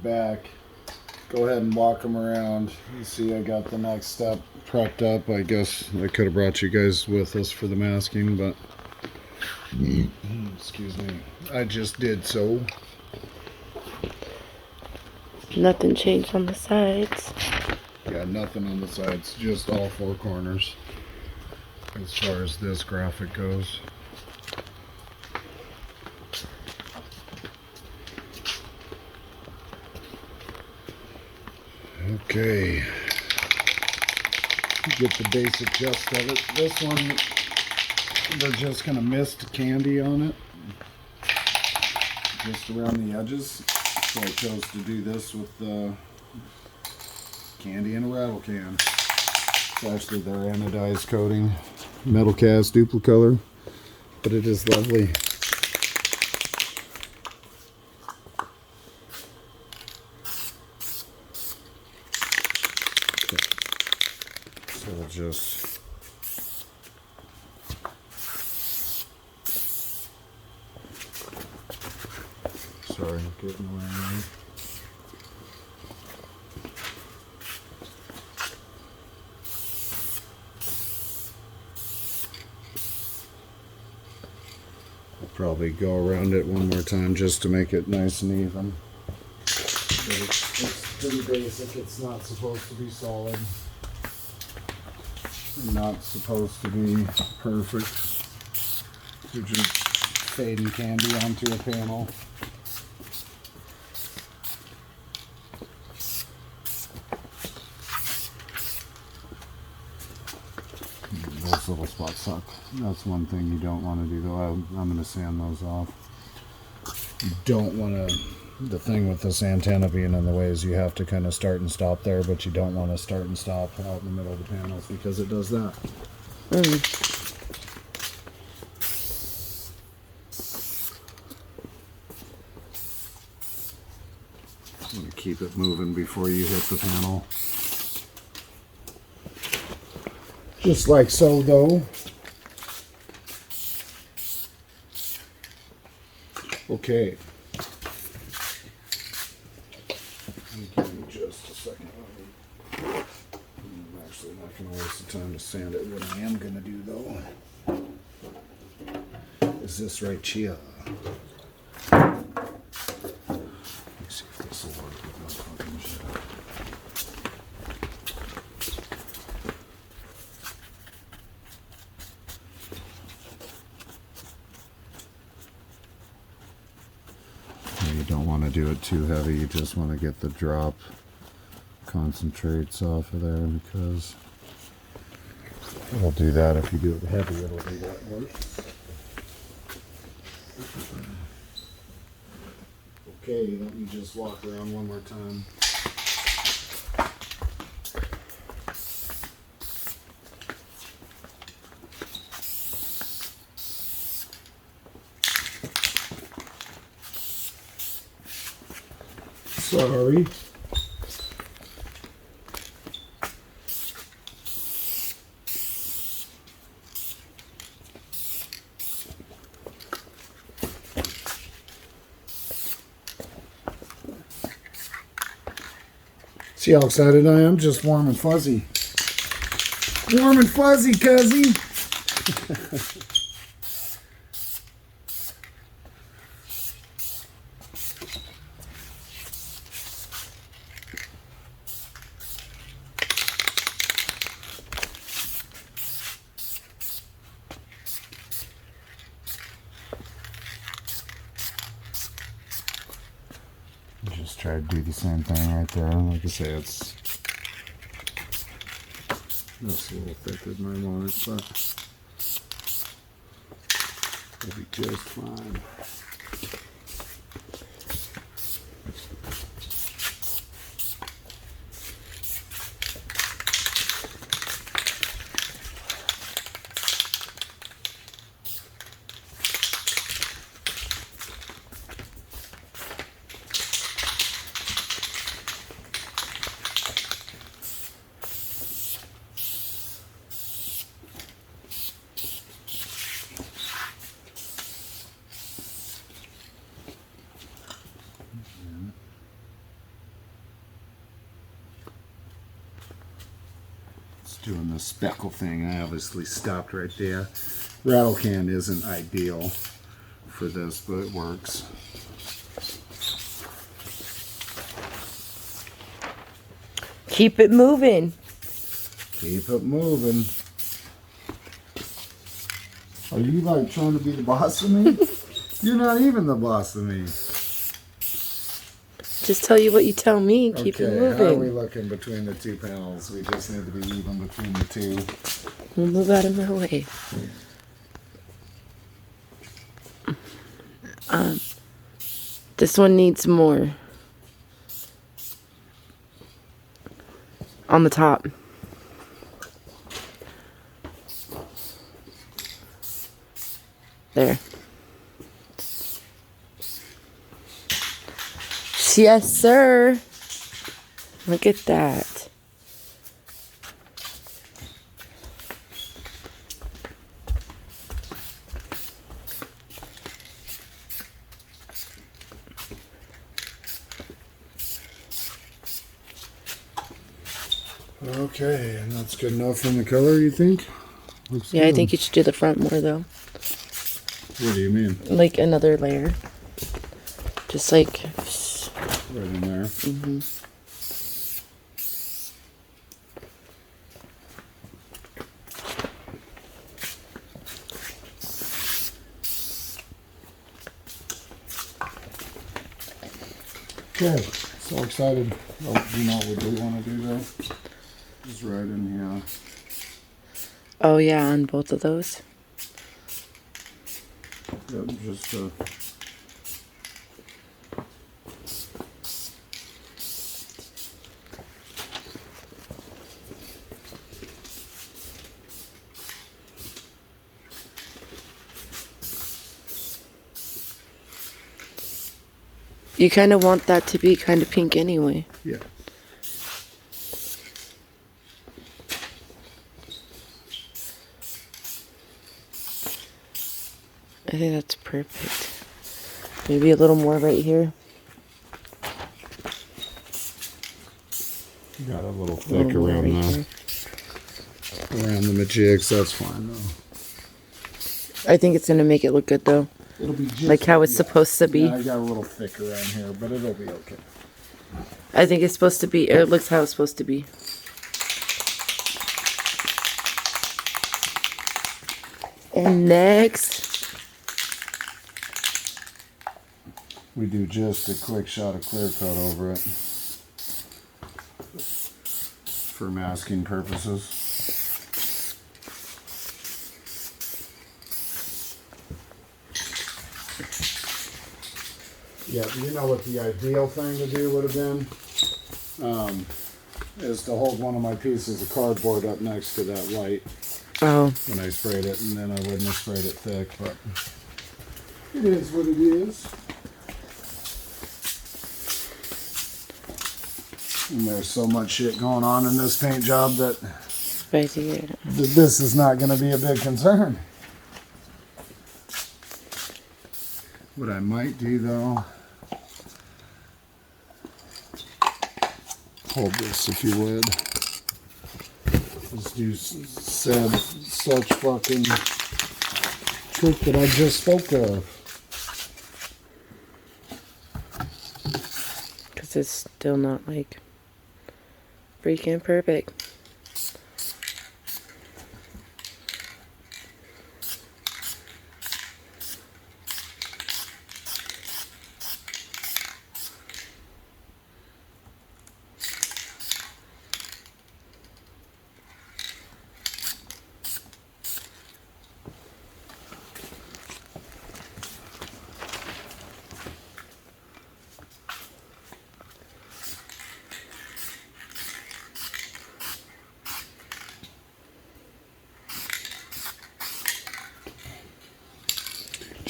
back. Go ahead and walk them around. You see I got the next step prepped up. I guess I could have brought you guys with us for the masking, but excuse me, I just did so. Nothing changed on the sides. Yeah, nothing on the sides, just all four corners as far as this graphic goes. Okay, get the basic gist of it. This one, we're just going to mist candy on it, just around the edges. So I chose to do this with candy in a rattle can. It's actually their anodized coating, metal cast duplicolor, but it is lovely. So we'll just sorry, getting away now. I'll probably go around it one more time just to make it nice and even. But it's pretty basic. It's not supposed to be solid. Not supposed to be perfect. You're just fading candy onto a panel. Those little spots suck. That's one thing you don't want to do though. I'm going to sand those off. You don't want to, the thing with this antenna being in the way is you have to kind of start and stop there, but you don't want to start and stop out in the middle of the panels because it does that. You want to keep it moving before you hit the panel. Just like so though. Okay. Give me just a second. I'm actually not going to waste the time to sand it. What I am going to do though is this right here. Let me see if this will work with that fucking shit. You don't want to do it too heavy, you just want to get the drop concentrates off of there because it'll do that. If you do it heavy, it'll do that worse. Okay, let me just walk around one more time. Sorry. See how excited I am? Just warm and fuzzy. Warm and fuzzy, cuzzy. Just try to do the same thing right there. Like I say, it's a little thicker than I want it, but it'll be just fine. doing the speckle thing. I obviously stopped right there. Rattle can isn't ideal for this, but it works. Keep it moving. Keep it moving. Are you like trying to be the boss of me? You're not even the boss of me. Just tell you what you tell me. Keep it moving. How are we looking between the two panels? We just need to be even between the two. We'll move out of my way. This one needs more on the top. There. Yes, sir. Look at that. Okay, and that's good enough in the color, you think? Looks Yeah, I good. think you should do the front more, though. What do you mean? Like another layer. Just like... Right in there. Mm-hmm. Okay, so excited. Oh, you know what we do want to do though? Is right in here. Oh, yeah, on both of those. Yep, just You kind of want that to be kind of pink anyway. yeah. I think that's perfect. Maybe a little more right here. You got a little A thick little more around right the here. around the majigs. That's fine though. I think it's going to make it look good, though. It'll be just Like how it's supposed to be. Yeah, I got a little thick around here, but it'll be okay. I think it's supposed to be, or it looks how it's supposed to be. And next, We do just a quick shot of clear coat over it for masking purposes. Yeah, you know what the ideal thing to do would have been? Is to hold one of my pieces of cardboard up next to that light oh, when I sprayed it, and then I wouldn't have sprayed it thick, but it is what it is. And there's so much shit going on in this paint job that right here. this is not going to be a big concern. What I might do though, hold this if you would. Let's do said such fucking trick that I just spoke of. Because it's still not like freaking perfect.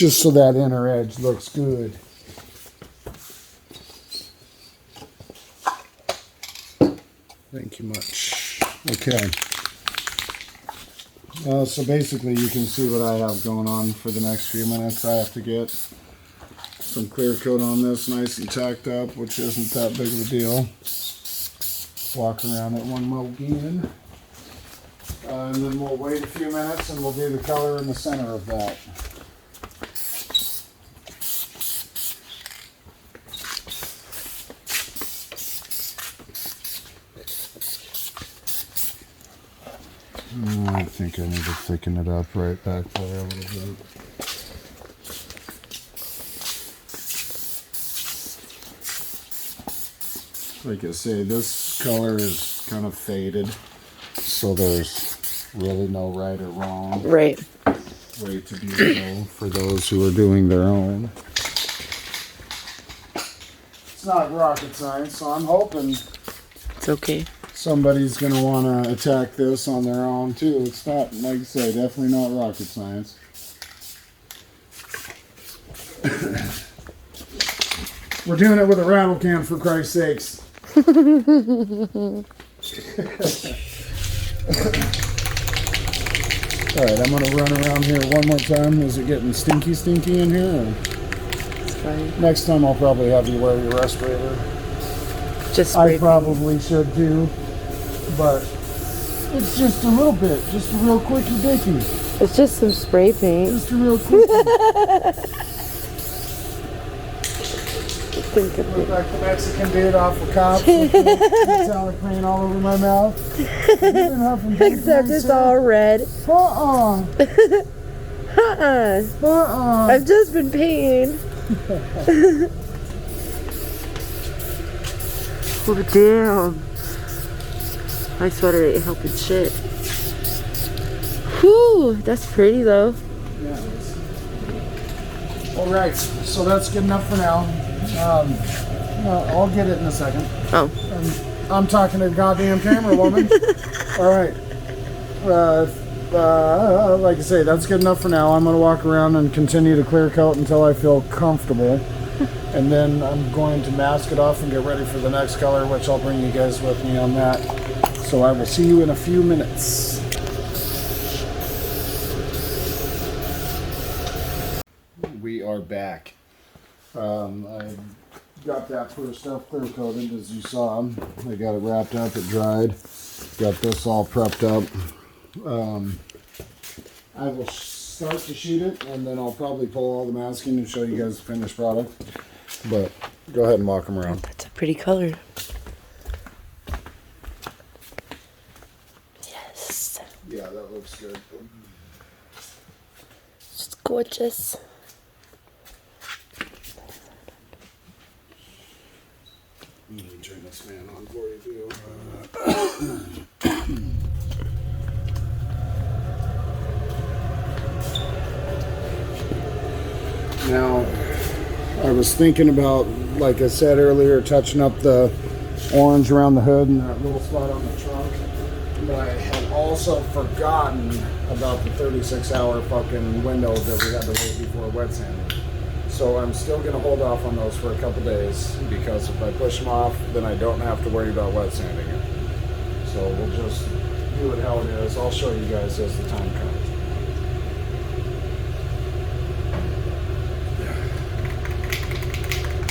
Just so that inner edge looks good. Thank you much. Okay. So basically you can see what I have going on for the next few minutes. I have to get some clear coat on this nice and tacked up, which isn't that big of a deal. Walk around it one more again. And then we'll wait a few minutes and we'll do the color in the center of that. I think I need to thicken it up right back there a little bit. Like I say, this color is kind of faded, so there's really no right or wrong Right. way to do it for those who are doing their own. It's not rocket science, so I'm hoping It's okay. somebody's going to want to attack this on their own too. It's not, like I say, definitely not rocket science. We're doing it with a rattle can, for Christ's sakes. Alright, I'm going to run around here one more time. Is it getting stinky in here? Or? It's fine. Next time I'll probably have you wear your respirator. Just I spray probably should too, but it's just a little bit, just a real quickie dicky. It's just some spray paint. Just a real quickie. Look like the Mexican dude off of Cops with the metallic paint all over my mouth. Except it's all red. I've just been painting. Oh damn. My sweater ain't helping shit. Whew, that's pretty though. Yeah. Alright, so that's good enough for now. I'll get it in a second. Oh. I'm talking to the goddamn camera woman. Alright. Like I say, that's good enough for now. I'm going to walk around and continue to clear coat until I feel comfortable. And then I'm going to mask it off and get ready for the next color, which I'll bring you guys with me on that. So I will see you in a few minutes. We are back. I got that first stuff clear coated, as you saw. I got it wrapped up, it dried. Got this all prepped up. I will start to shoot it, and then I'll probably pull all the masking and show you guys the finished product. But go ahead and walk them around. That's a pretty color. Yes. Yeah, that looks good. It's gorgeous. I'm going to turn this fan on for you, too. Now, I was thinking about, like I said earlier, touching up the orange around the hood and that little spot on the trunk. But I had also forgotten about the 36-hour fucking window that we had to wait before wet sanding. So I'm still going to hold off on those for a couple days, because if I push them off, then I don't have to worry about wet sanding it. So we'll just do it how it is. I'll show you guys as the time comes.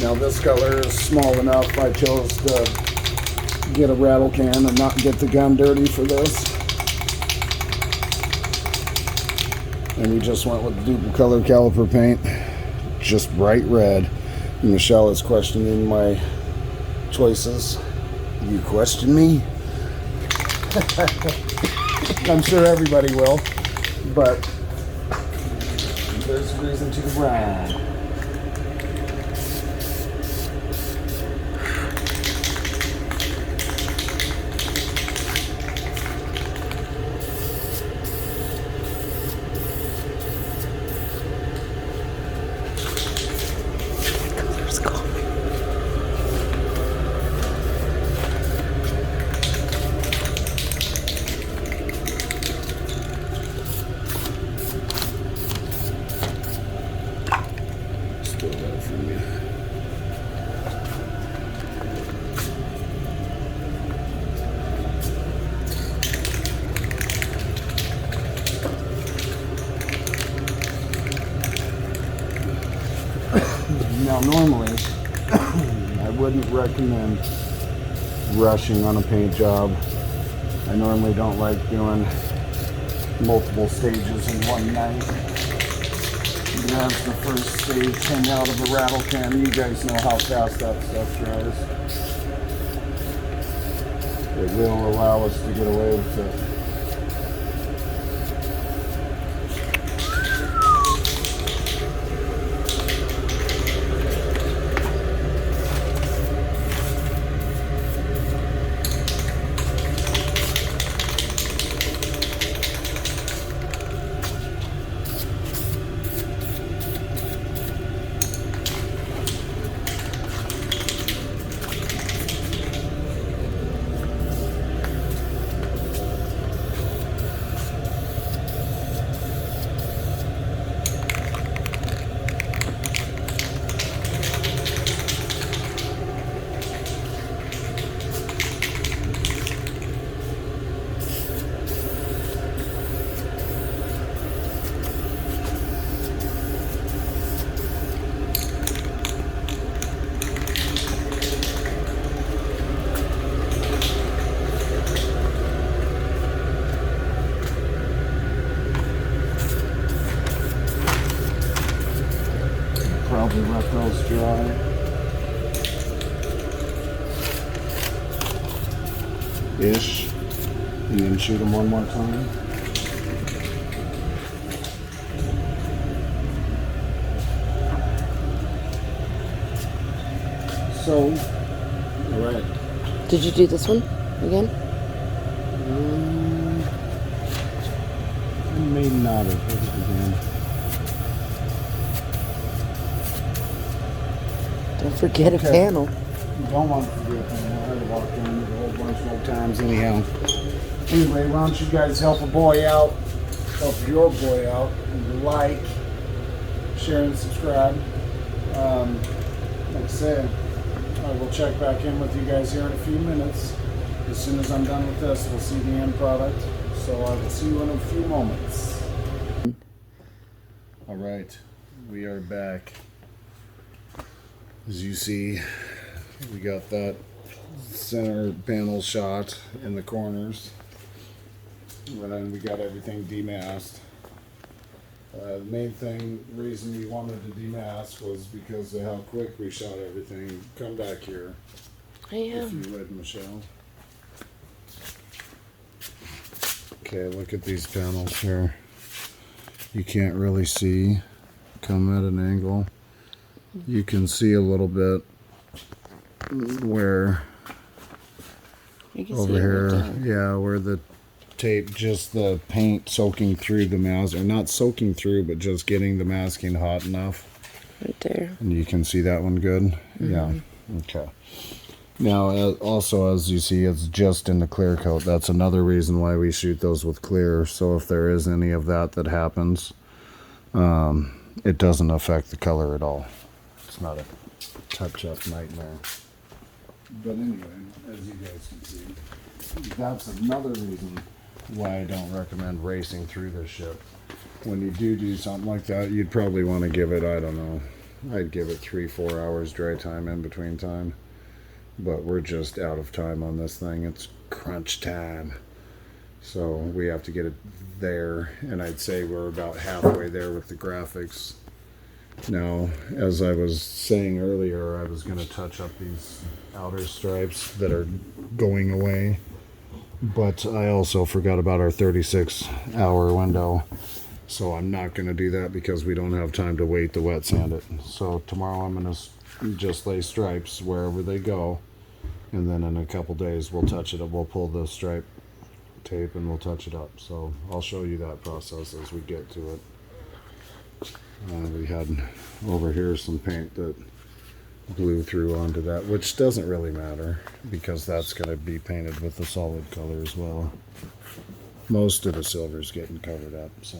Now this color is small enough. I chose to get a rattle can and not get the gun dirty for this. And we just went with the duple color caliper paint. Just bright red. Michelle is questioning my choices. You question me? I'm sure everybody will, but there's a reason to the brown. Now normally, I wouldn't recommend rushing on a paint job. I normally don't like doing multiple stages in one night. Grabs the first stage, hang out of a rattle can. You guys know how fast that stuff dries. It will allow us to get away with it. Probably let those dry. Ish. And then shoot them one more time. So, alright. Did you do this one again? I may not have. What was it again? Don't forget a panel. You don't want to forget a panel. I had to walk down it a whole bunch more times anyhow. Anyway, why don't you guys help a boy out? Help your boy out. Like, share, and subscribe. Like I said, I will check back in with you guys here in a few minutes. As soon as I'm done with this, we'll see the end product. So I will see you in a few moments. All right, we are back. As you see, we got that center panel shot in the corners. And then we got everything demasked. The main reason we wanted to demask was because of how quick we shot everything. Come back here, if you would, Michelle. Okay, look at these panels here. You can't really see. Come at an angle. You can see a little bit where over here, yeah, where the tape, just the paint soaking through the mask, or not soaking through, but just getting the masking hot enough. Right there. And you can see that one good? Mm-hmm. Yeah. Okay. Now, also, as you see, it's just in the clear coat. That's another reason why we shoot those with clear. So if there is any of that happens, it doesn't affect the color at all. It's not a touch-up nightmare. But anyway, as you guys can see, that's another reason why I don't recommend racing through this ship. When you do something like that, you'd probably want to give it, I don't know, I'd give it 3-4 hours dry time in between time. But we're just out of time on this thing. It's crunch time. So we have to get it there, and I'd say we're about halfway there with the graphics. Now, as I was saying earlier, I was going to touch up these outer stripes that are going away. But I also forgot about our 36-hour window. So I'm not going to do that because we don't have time to wait to wet sand it. So tomorrow I'm going to just lay stripes wherever they go. And then in a couple days we'll touch it up. We'll pull the stripe tape and we'll touch it up. So I'll show you that process as we get to it. We had over here some paint that blew through onto that, which doesn't really matter because that's going to be painted with a solid color as well. Most of the silver's getting covered up, so.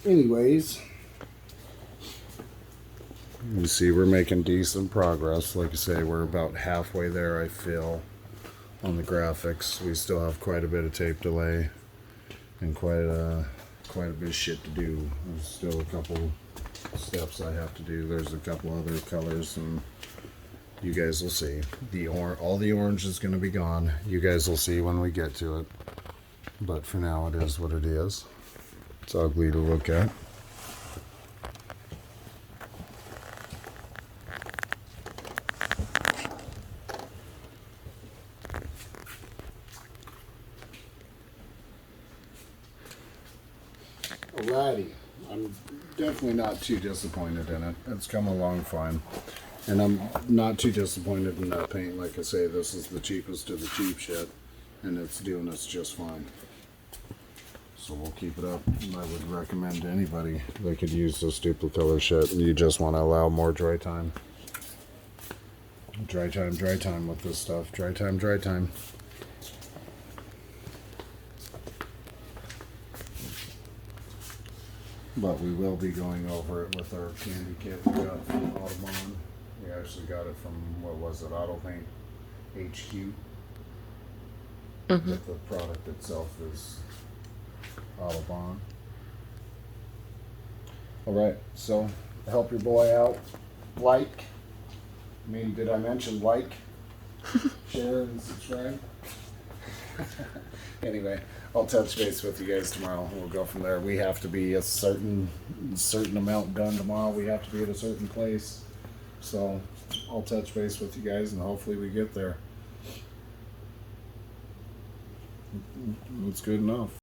Anyways, you see we're making decent progress. Like I say, we're about halfway there, I feel, on the graphics. We still have quite a bit of tape delay and quite a bit of shit to do. There's still a couple steps I have to do. There's a couple other colors and You guys will see. All the orange is going to be gone. You guys will see when we get to it. But for now, it is what it is. It's ugly to look at. Alrighty. I'm definitely not too disappointed in it. It's come along fine. And I'm not too disappointed in that paint. Like I say, this is the cheapest of the cheap shit. And it's doing us just fine. So we'll keep it up. And I would recommend to anybody that could use this Dupli-Color shit and you just want to allow more dry time. Dry time with this stuff. Dry time. But we will be going over it with our candy kit we got from Audubon. We actually got it from, what was it, Auto Paint HQ. But the product itself is Audubon. Alright, so help your boy out. Like. Did I mention like? Share and subscribe? Anyway, I'll touch base with you guys tomorrow. We'll go from there. We have to be a certain amount done tomorrow. We have to be at a certain place. So I'll touch base with you guys and hopefully we get there. It's good enough.